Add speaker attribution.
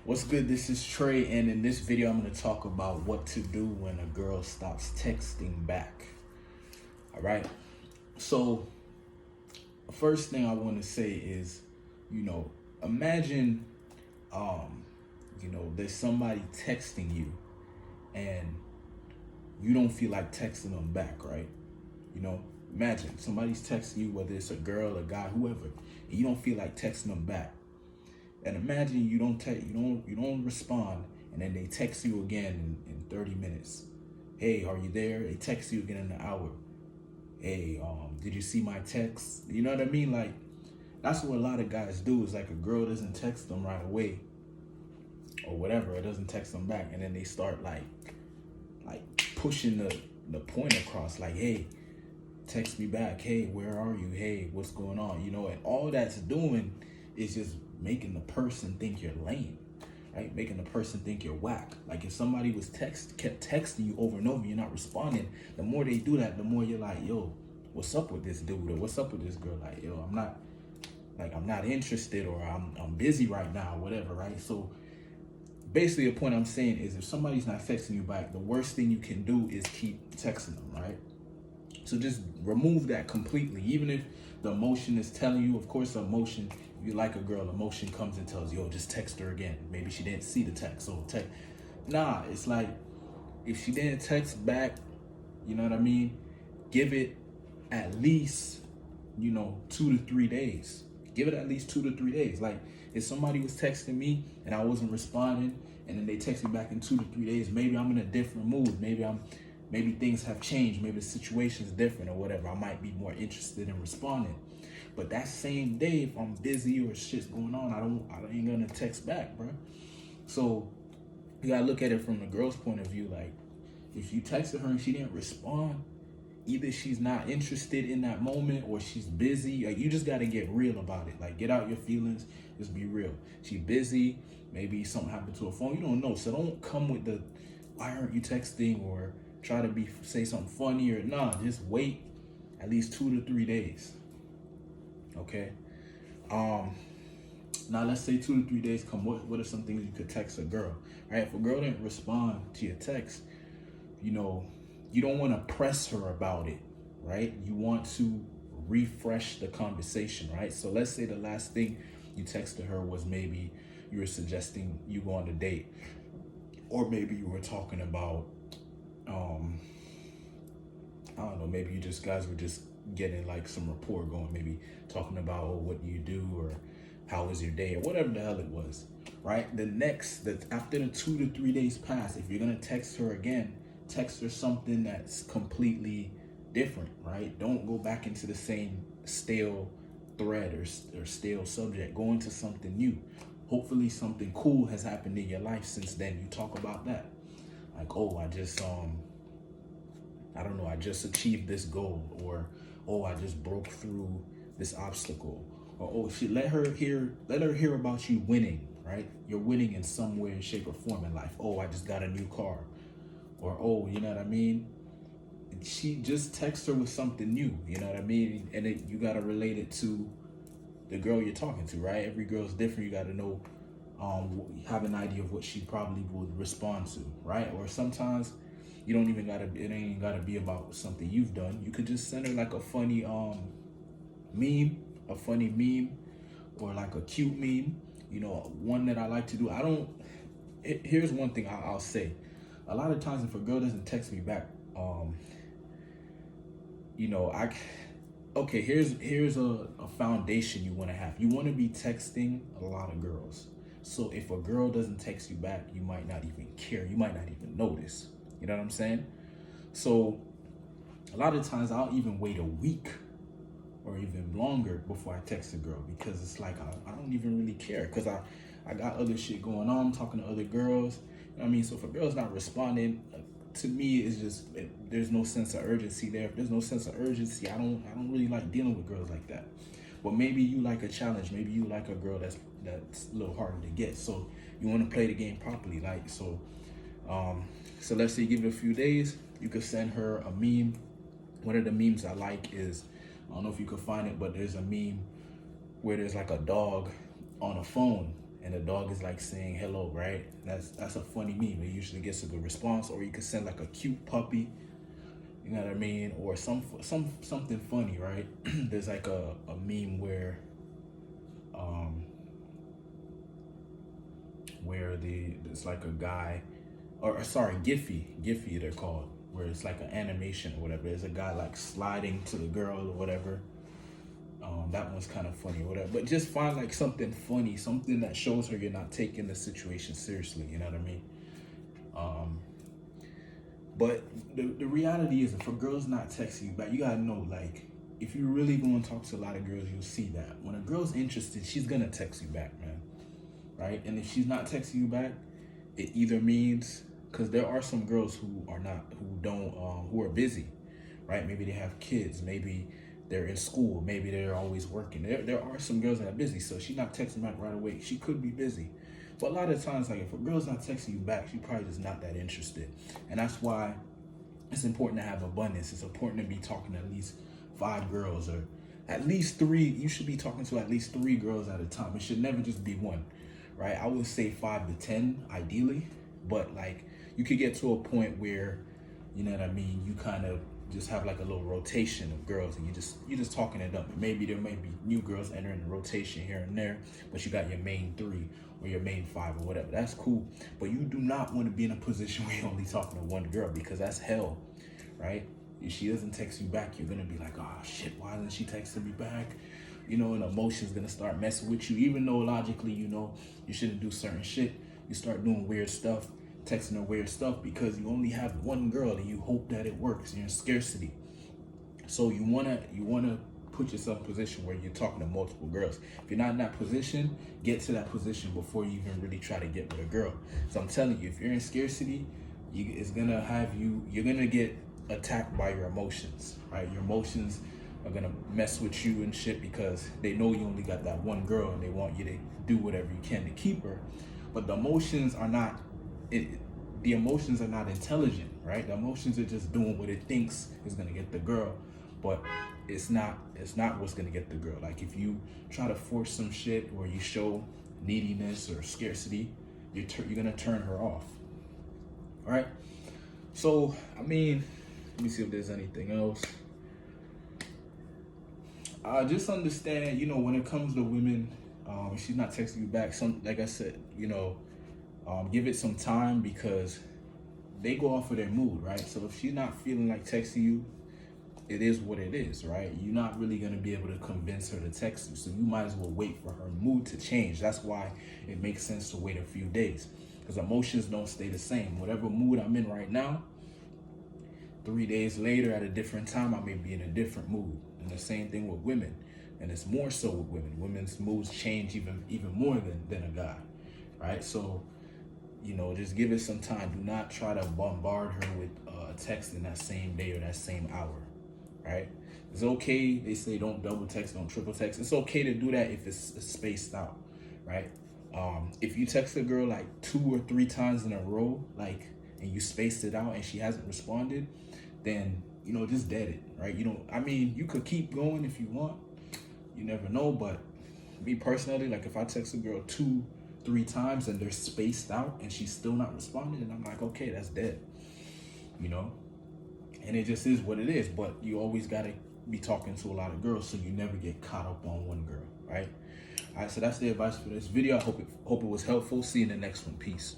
Speaker 1: What's good? This is Trey, and in this video, I'm going to talk about what to do when a girl stops texting back. All right. So, first thing I want to say is, imagine, there's somebody texting you, and you don't feel like texting them back, right? Imagine somebody's texting you, whether it's a girl, a guy, whoever, and you don't feel like texting them back. And imagine you don't respond, and then they text you again in 30 minutes. Hey, are you there? They text you again in an hour. Hey, did you see my text? You know what I mean? Like, that's what a lot of guys do. Is like a girl doesn't text them right away, or whatever, it doesn't text them back, and then they start like pushing the point across, like, hey, text me back. Hey, where are you? Hey, what's going on? And all that's doing is just making the person think you're lame, right? Making the person think you're whack. Like if somebody kept texting you over and over, you're not responding. The more they do that, the more you're like, yo, what's up with this dude, or what's up with this girl? Like, yo, I'm not interested, or I'm busy right now, whatever, right? So basically, the point I'm saying is, if somebody's not texting you back, the worst thing you can do is keep texting them, right? So just remove that completely. Even if the emotion is telling you, of course, the emotion, if you like a girl, emotion comes and tells you, yo, just text her again. Maybe she didn't see the text, so text. Nah, it's like, if she didn't text back, you know what I mean? Give it at least, 2 to 3 days. Give it at least 2 to 3 days. Like, if somebody was texting me and I wasn't responding, and then they text me back in 2 to 3 days, maybe I'm in a different mood. Maybe things have changed. Maybe the situation's different or whatever. I might be more interested in responding. But that same day, if I'm busy or shit's going on, I ain't gonna text back, bro. So you gotta look at it from the girl's point of view. Like, if you texted her and she didn't respond, either she's not interested in that moment or she's busy. Like, you just gotta get real about it. Like, get out your feelings. Just be real. She busy. Maybe something happened to her phone. You don't know. So don't come with the, why aren't you texting, or try to say something funny, or nah. Just wait at least 2 to 3 days. Okay. Now let's say 2 to 3 days come. What are some things you could text a girl? Right? If a girl didn't respond to your text, you don't want to press her about it, right? You want to refresh the conversation, right? So let's say the last thing you texted her was, maybe you were suggesting you go on a date, or maybe you were talking about, I don't know, maybe guys were just getting like some rapport going, maybe talking about, oh, what do you do, or how was your day, or whatever the hell it was, right? After the 2 to 3 days pass, if you're gonna text her again, text her something that's completely different, right? Don't go back into the same stale thread or stale subject. Go into something new. Hopefully something cool has happened in your life since then. You talk about that. Like, oh, I just I just achieved this goal, or oh, I just broke through this obstacle, or oh, let her hear about you winning, right? You're winning in some way, shape, or form in life. Oh, I just got a new car, or oh, you know what I mean? She just text her with something new, you know what I mean? And you gotta relate it to the girl you're talking to, right? Every girl's different. You gotta know, have an idea of what she probably would respond to, right? Or sometimes it ain't even gotta be about something you've done. You could just send her like a funny meme, or like a cute meme. One that I like to do. Here's one thing I'll say. A lot of times, if a girl doesn't text me back, here's a foundation you want to have. You want to be texting a lot of girls. So if a girl doesn't text you back, you might not even care. You might not even notice. You know what I'm saying? So a lot of times I'll even wait a week or even longer before I text a girl, because it's like I don't even really care, because I got other shit going on. I'm talking to other girls. You know what I mean? So if a girl's not responding, to me, it's just, there's no sense of urgency there. If there's no sense of urgency, I don't really like dealing with girls like that. But maybe you like a challenge. Maybe you like a girl that's a little harder to get. So you want to play the game properly. So let's say you give it a few days. You could send her a meme. One of the memes I like is, I don't know if you could find it, but there's a meme where there's like a dog on a phone, and the dog is like saying hello, right? That's a funny meme. It usually gets a good response. Or you could send like a cute puppy, you know what I mean, or something funny, right? There's like a meme where it's like a guy, or sorry, Giphy they're called, where it's like an animation or whatever. There's a guy like sliding to the girl or whatever. That one's kind of funny or whatever. But just find like something funny, something that shows her you're not taking the situation seriously, you know what I mean? But the reality is, if a girl's not texting you back, you gotta know, like, if you really go and talk to a lot of girls, you'll see that when a girl's interested, she's gonna text you back, man. Right? And if she's not texting you back, it either means, because there are some girls who are busy, right? Maybe they have kids, maybe they're in school, maybe they're always working. There are some girls that are busy, so she's not texting back right away. She could be busy. But a lot of times, like, if a girl's not texting you back, she probably just not that interested. And that's why it's important to have abundance. It's important to be talking to at least 5 girls, or at least 3. You should be talking to at least 3 girls at a time. It should never just be one, right? I would say 5 to 10 ideally, but like you could get to a point where, you know what I mean, you kind of just have like a little rotation of girls, and you're just talking it up. And maybe there may be new girls entering the rotation here and there, but you got your main 3 or your main 5 or whatever. That's cool, but you do not want to be in a position where you're only talking to one girl, because that's hell, right? If she doesn't text you back, you're gonna be like, oh shit, why isn't she texting me back? You know, and emotions gonna start messing with you, even though logically, you know, you shouldn't do certain shit. You start doing weird stuff, texting her weird stuff, because you only have one girl and you hope that it works. You're in scarcity. So you wanna put yourself in a position where you're talking to multiple girls. If you're not in that position, get to that position before you even really try to get with a girl. So I'm telling you, if you're in scarcity, you're gonna get attacked by your emotions, right? Your emotions are gonna mess with you and shit, because they know you only got that one girl and they want you to do whatever you can to keep her. But the emotions are not intelligent, right? The emotions are just doing what it thinks is gonna get the girl, but it's not what's gonna get the girl. Like, if you try to force some shit, or you show neediness or scarcity, you're gonna turn her off. All right. So I mean, let me see if there's anything else. Just understand, you know, when it comes to women, if she's not texting you back, like I said, you know, give it some time, because they go off of their mood, right? So if she's not feeling like texting you, it is what it is, right? You're not really gonna be able to convince her to text you, so you might as well wait for her mood to change. That's why it makes sense to wait a few days, because emotions don't stay the same. Whatever mood I'm in right now, 3 days later at a different time, I may be in a different mood. And the same thing with women, and it's more so with women. Women's moods change even more than a guy, right? So, you know, just give it some time. Do not try to bombard her with a text in that same day or that same hour, right? It's okay. They say don't double text, don't triple text. It's okay to do that if it's spaced out, right? If you text a girl like 2 or 3 times in a row, like, and you spaced it out and she hasn't responded, then, you know, just dead it, right? You could keep going if you want. You never know. But me personally, like, if I text a girl 2-3 times and they're spaced out and she's still not responding, and I'm like, okay, that's dead, you know? And it just is what it is. But you always got to be talking to a lot of girls, so you never get caught up on one girl, right? All right, so that's the advice for this video. I hope it was helpful. See you in the next one. Peace.